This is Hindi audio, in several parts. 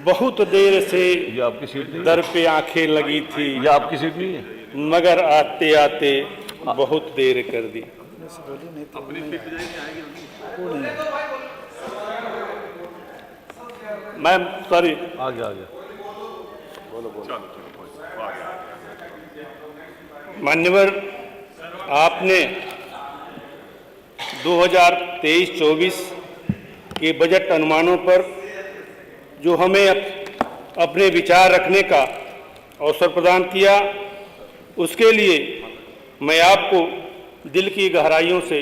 बहुत देर से ये आपकी सीट नहीं दर पे आंखें लगी थी, है? ये आपकी सीट नहीं है? मगर आते आते बहुत देर कर दी। मैम सॉरी, आ गया मान्यवर, आपने 2023-24 के बजट अनुमानों पर जो हमें अपने विचार रखने का अवसर प्रदान किया, उसके लिए मैं आपको दिल की गहराइयों से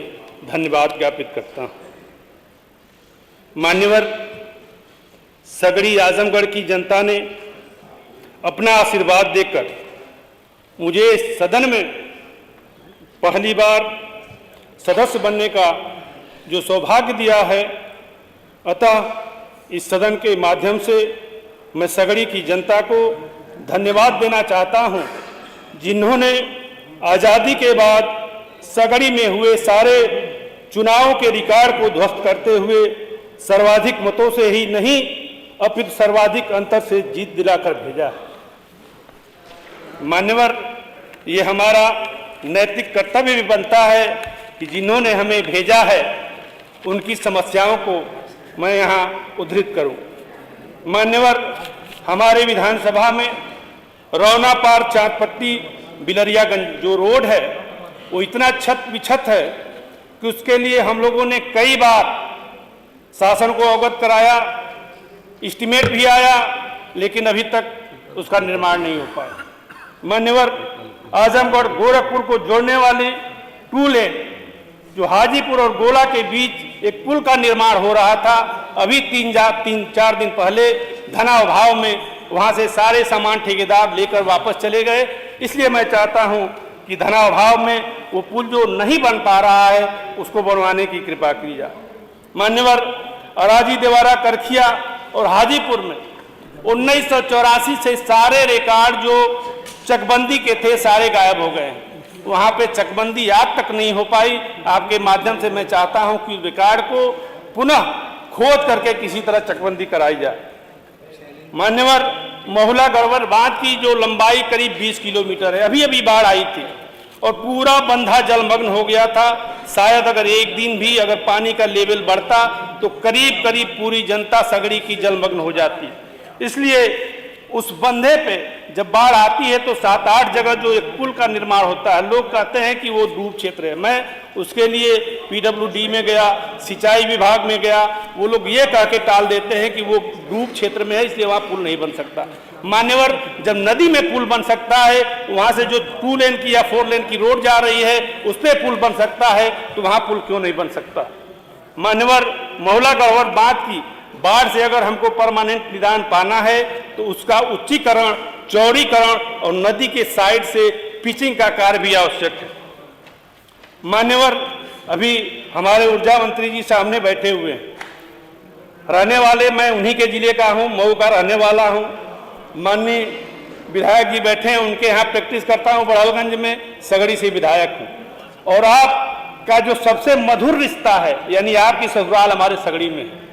धन्यवाद ज्ञापित करता हूँ। मान्यवर, सगड़ी आजमगढ़ की जनता ने अपना आशीर्वाद देकर मुझे सदन में पहली बार सदस्य बनने का जो सौभाग्य दिया है, अतः इस सदन के माध्यम से मैं सगड़ी की जनता को धन्यवाद देना चाहता हूं, जिन्होंने आज़ादी के बाद सगड़ी में हुए सारे चुनावों के रिकॉर्ड को ध्वस्त करते हुए सर्वाधिक मतों से ही नहीं अपितु सर्वाधिक अंतर से जीत दिलाकर भेजा है। मान्यवर, ये हमारा नैतिक कर्तव्य भी बनता है कि जिन्होंने हमें भेजा है उनकी समस्याओं को मैं यहाँ उद्धृत करूं। मान्यवर, हमारे विधानसभा में रौना पार चांदपट्टी बिलरियागंज जो रोड है वो इतना छत बिछत है कि उसके लिए हम लोगों ने कई बार शासन को अवगत कराया, एस्टीमेट भी आया, लेकिन अभी तक उसका निर्माण नहीं हो पाया। मान्यवर, आजमगढ़ गोरखपुर को जोड़ने वाली 2 लेन जो हाजीपुर और गोला के बीच एक पुल का निर्माण हो रहा था, अभी 3-4 दिन पहले धनाभाव में वहां से सारे सामान ठेकेदार लेकर वापस चले गए। इसलिए मैं चाहता हूं कि धनाभाव में वो पुल जो नहीं बन पा रहा है उसको बनवाने की कृपा की जाए। मान्यवर, अराजी देवारा करखिया और हाजीपुर में 1984 से सारे रिकॉर्ड जो चकबंदी के थे सारे गायब हो गए हैं। वहाँ पे चकबंदी आज तक नहीं हो पाई। आपके माध्यम से मैं चाहता हूँ कि रिकॉर्ड को पुनः खोद करके किसी तरह चकबंदी कराई जाए। मान्यवर, महुला गढ़वर बांध की जो लंबाई करीब 20 किलोमीटर है, अभी अभी बाढ़ आई थी और पूरा बंधा जलमग्न हो गया था। शायद अगर एक दिन भी अगर पानी का लेवल बढ़ता तो करीब करीब पूरी जनता सगड़ी की जलमग्न हो जाती। इसलिए उस बंधे पे जब बाढ़ आती है तो 7-8 जगह जो एक पुल का निर्माण होता है, लोग कहते हैं कि वो डूब क्षेत्र है। मैं उसके लिए PWD में गया, सिंचाई विभाग में गया, वो लोग ये कह के टाल देते हैं कि वो डूब क्षेत्र में है इसलिए वहाँ पुल नहीं बन सकता। मान्यवर, जब नदी में पुल बन सकता है, वहाँ से जो 2 लेन की या 4 लेन की रोड जा रही है उस पर पुल बन सकता है, तो वहाँ पुल क्यों नहीं बन सकता। मान्यवर, महुला गढ़वर बांध की बाढ़ से अगर हमको परमानेंट निदान पाना है तो उसका उच्चीकरण, चौड़ीकरण और नदी के साइड से पिचिंग का कार्य भी आवश्यक है। मान्यवर, अभी हमारे ऊर्जा मंत्री जी सामने बैठे हुए हैं, रहने वाले मैं उन्हीं के जिले का हूं, मऊ का रहने वाला हूं। माननीय विधायक जी बैठे हैं, उनके यहाँ प्रैक्टिस करता हूं बड़ालगंज में, सगड़ी से विधायक हूं। और आपका जो सबसे मधुर रिश्ता है यानी आपकी ससुराल हमारे सगड़ी में है।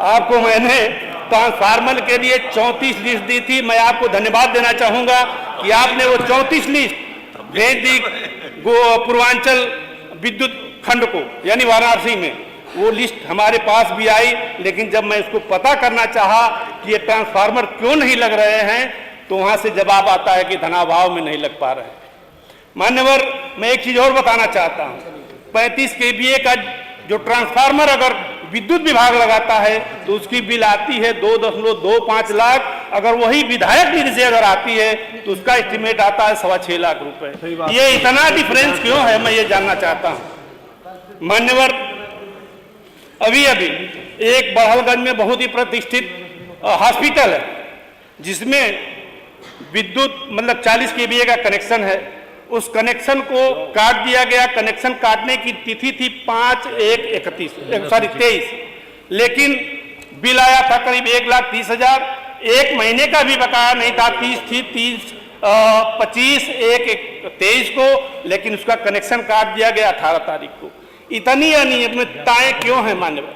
आपको मैंने ट्रांसफार्मर के लिए 34 लिस्ट दी थी। मैं आपको धन्यवाद देना चाहूंगा कि आपने वो 34 लिस्ट भेज दी पूर्वांचल विद्युत खंड को यानी वाराणसी में। वो लिस्ट हमारे पास भी आई, लेकिन जब मैं इसको पता करना चाहा कि ये ट्रांसफार्मर क्यों नहीं लग रहे हैं तो वहां से जवाब आता है कि धनाभाव में नहीं लग पा रहे हैं। मान्यवर, मैं एक चीज और बताना चाहता हूं, 35 kVA का जो ट्रांसफार्मर अगर विद्युत विभाग लगाता है तो उसकी बिल आती है 2.25 लाख। अगर वही विधायक निधि से अगर आती है तो उसका एस्टीमेट आता है 6.25 लाख रुपए। ये इतना डिफरेंस क्यों है, मैं ये जानना चाहता हूं। मान्यवर, अभी अभी एक बड़हलगंज में बहुत ही प्रतिष्ठित हॉस्पिटल है जिसमें विद्युत मतलब 40 kVA का कनेक्शन है। उस कनेक्शन को काट दिया गया। कनेक्शन काटने की तिथि थी 5/1/23, लेकिन बिल आया था करीब 1,30,000। 1 महीने का भी बकाया नहीं था, 30 थी 25/1/23 को, लेकिन उसका कनेक्शन काट दिया गया 18 तारीख को। इतनी अनियमितताएं क्यों है मान्यवर?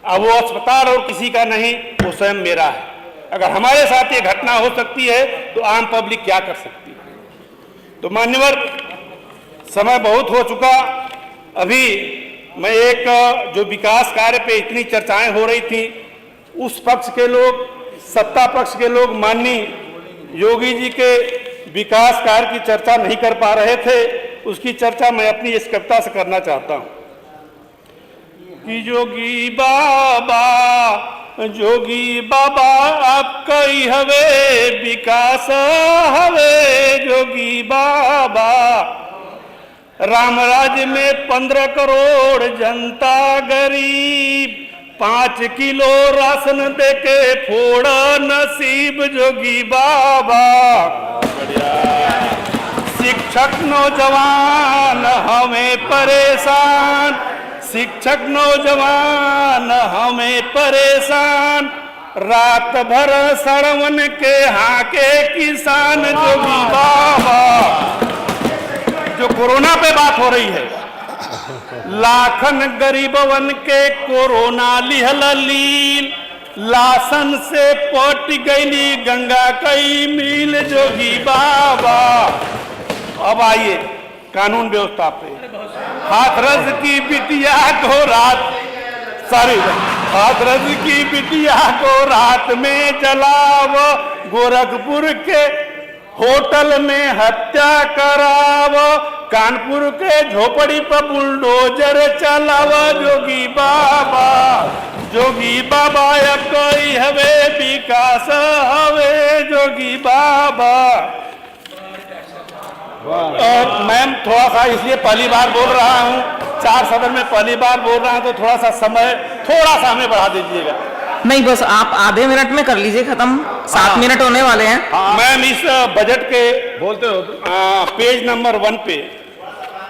अब वो अस्पताल और किसी का नहीं, वो स्वयं मेरा है। अगर हमारे साथ ये घटना हो सकती है तो आम पब्लिक क्या कर सकती है। तो मान्यवर, समय बहुत हो चुका। अभी मैं एक जो विकास कार्य पे इतनी चर्चाएं हो रही थी, उस पक्ष के लोग, सत्ता पक्ष के लोग माननीय योगी जी के विकास कार्य की चर्चा नहीं कर पा रहे थे, उसकी चर्चा मैं अपनी इस कविता से करना चाहता हूं कि जोगी बाबा आपका ही हवे विकास हवे। जोगी बाबा राम राज्य में 15 करोड़ जनता गरीब, 5 किलो राशन देके फोड़ा नसीब। जोगी बाबा शिक्षक नौजवान हमें परेशान, शिक्षक नौजवान हमें परेशान, रात भर सड़वन के हाके किसान। जोगी बाबा, जो कोरोना पे बात हो रही है, लाखन गरीबवन के कोरोना लिहल लील, लासन से पट गईली गंगा कई मील। जोगी बाबा, अब आइए कानून व्यवस्था पे। हाथरस की बिटिया को हाथरस की बिटिया को रात में जलाव, गोरखपुर के होटल में हत्या कराव, कानपुर के झोपड़ी पर बुलडोजर चलाव। जोगी बाबा कोई हवे विकास हवे। जोगी बाबा। और मैम, थोड़ा सा इसलिए पहली बार बोल रहा हूँ, 4 सदन में पहली बार बोल रहा हूँ, तो थोड़ा सा समय थोड़ा सा हमें बढ़ा दीजिएगा। नहीं, बस आप आधे मिनट में कर लीजिए खत्म, 7 मिनट होने वाले हैं। मैम, इस बजट के बोलते हो पेज नंबर 1 पे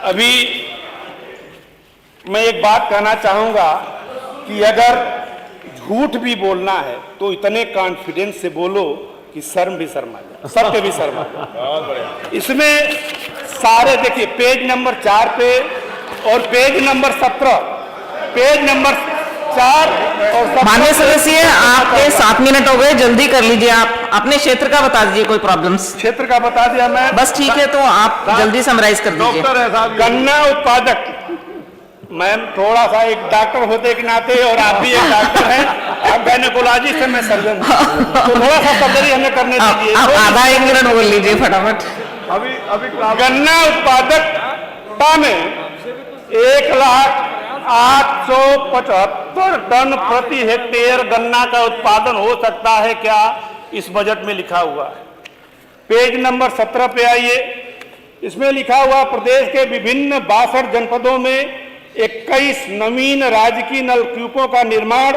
अभी मैं एक बात कहना चाहूंगा कि अगर झूठ भी बोलना है तो इतने कॉन्फिडेंस से बोलो कि शर्म भी शर्मा जाए, सबके भी शर्मा जाए। इसमें सारे देखिए, पेज नंबर 4 पे और पेज नंबर 17, पेज नंबर 4 और 17। माननीय सदस्य, आपके 7 मिनट हो गए, जल्दी कर लीजिए। आप अपने क्षेत्र का बता दीजिए, कोई प्रॉब्लम्स। क्षेत्र का बता दिया मैं, बस ठीक है, तो आप जल्दी समराइज कर दीजिए। डॉक्टर है साहब, गन्ना उत्पादक। मैम, थोड़ा सा एक डॉक्टर होते के नाते, और आप भी एक डॉक्टर हैं, आप गायनेकोलॉजिस्ट हैं, मैं सर्जन, तो थोड़ा सा सर्जरी हमें करने दीजिए। आप आधा 1 मिनट बोल लीजिए फटाफट। अभी गन्ना उत्पादकता में 1,08,75 टन प्रति हेक्टेयर गन्ना का उत्पादन हो सकता है क्या, इस बजट में लिखा हुआ है। पेज नंबर 17 पे आइए, इसमें लिखा हुआ प्रदेश के विभिन्न 62 जनपदों में 21 नवीन राजकीय नलकूपों का निर्माण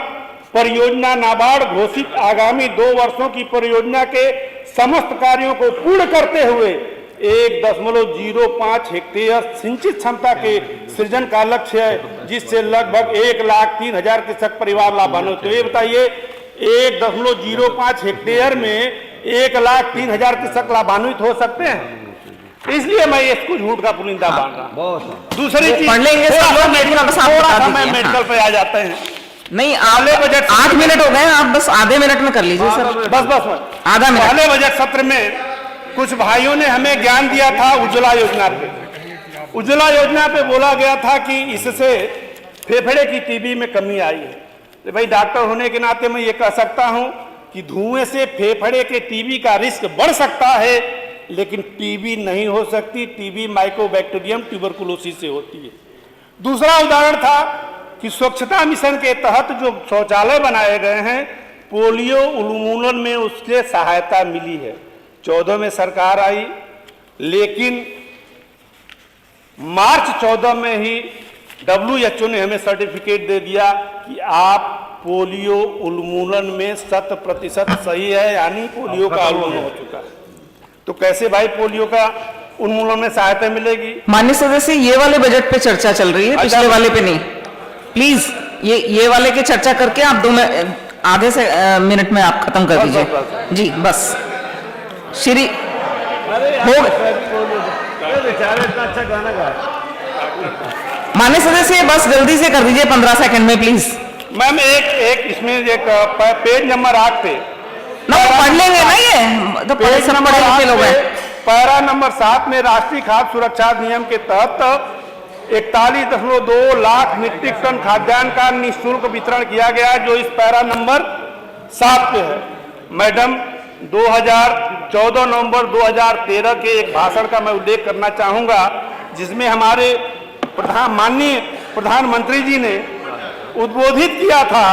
परियोजना नाबार्ड घोषित आगामी 2 वर्षों की परियोजना के समस्त कार्यों को पूर्ण करते हुए 1.05 हेक्टेयर सिंचित क्षमता के सृजन का लक्ष्य है, जिससे लगभग 1,03,000 कृषक परिवार लाभान्वित। तो ये बताइए, 1.05 हेक्टेयर में 1,03,000 कृषक लाभान्वित हो सकते हैं? इसलिए मैं इसको झूठ का पुलिंदा मान रहा हूं। दूसरी चीज, थोड़ा मैं मेडिकल पे आ जाते हैं। नहीं, पहले बजट 8 मिनट हो गए, आप बस आधे मिनट में कर लीजिए सर। बस आधा मिनट। पहले बजट सत्र में कुछ भाइयों ने हमें ज्ञान दिया था उज्ज्वला योजना पे। उज्ज्वला योजना पे बोला गया था कि इससे फेफड़े की टीबी में कमी आई है। तो भाई, डॉक्टर होने के नाते मैं ये कह सकता हूं कि धुएं से फेफड़े के टीबी का रिस्क बढ़ सकता है, लेकिन टीबी नहीं हो सकती। टीबी माइकोबैक्टीरियम ट्यूबरकुलोसिस से होती है। दूसरा उदाहरण था कि स्वच्छता मिशन के तहत जो शौचालय बनाए गए हैं, पोलियो उन्मूलन में उससे सहायता मिली है। 14 में सरकार आई, लेकिन मार्च 14 में ही WHO ने हमें सर्टिफिकेट दे दिया कि आप पोलियो उन्मूलन में 100% सही है, यानी पोलियो का उन्मूलन हो चुका है। तो कैसे भाई पोलियो का उन्मूलन में सहायता मिलेगी? माननीय सदस्य, ये वाले बजट पे चर्चा चल रही है, पिछले वाले पे नहीं। प्लीज ये वाले की चर्चा करके आप आधे से मिनट में आप खत्म कर दीजिए जी। बस श्री हो बेचारे इतना अच्छा गाना गाया। माननीय सदस्य, बस जल्दी से कर दीजिए 15 सेकंड में प्लीज। मैम एक इसमें एक पेज नंबर 8 पे ना वो पढ़ लेंगे ना, ये तो पढ़े, सब पढ़े लिखे लोग हैं। पैरा नंबर 7 में राष्ट्रीय खाद्य सुरक्षा नियम के तहत 41.2 लाख मीट्रिक टन खाद्यान्न का निःशुल्क वितरण किया गया, जो इस पैरा नंबर 7 पे है। मैडम, 2014 नवंबर 2013 के एक भाषण का मैं उल्लेख करना चाहूंगा, जिसमें हमारे माननीय प्रधानमंत्री जी ने उद्बोधित किया था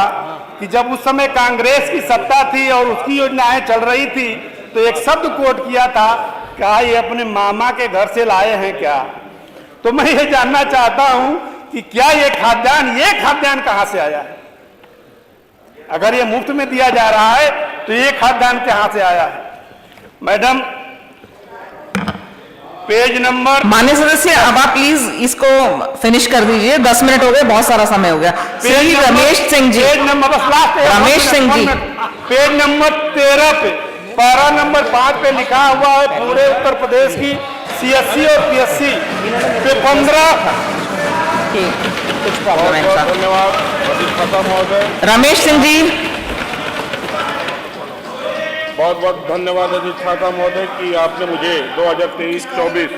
कि जब उस समय कांग्रेस की सत्ता थी और उसकी योजनाएं चल रही थी, तो एक शब्द कोट किया था, क्या ये अपने मामा के घर से लाए हैं क्या? तो मैं ये जानना चाहता हूं कि क्या ये खाद्यान्न कहां से आया है? अगर ये मुफ्त में दिया जा रहा है तो ये खाद्यान्न कहां से आया है? मैडम, पेज नंबर, माननीय सदस्य, अब आप प्लीज इसको फिनिश कर दीजिए, 10 मिनट हो गए, बहुत सारा समय हो गया। श्री रमेश सिंह जी, पेज नंबर, बस last Ramesh Singh ji, page number 13 पे पैरा नंबर 5 पे लिखा हुआ है, पूरे उत्तर प्रदेश की CSC और PSC पे 15। धन्यवाद खत्म महोदय। रमेश सिंह जी, बहुत बहुत धन्यवाद अधिष्ठाता महोदय कि आपने मुझे 2023-24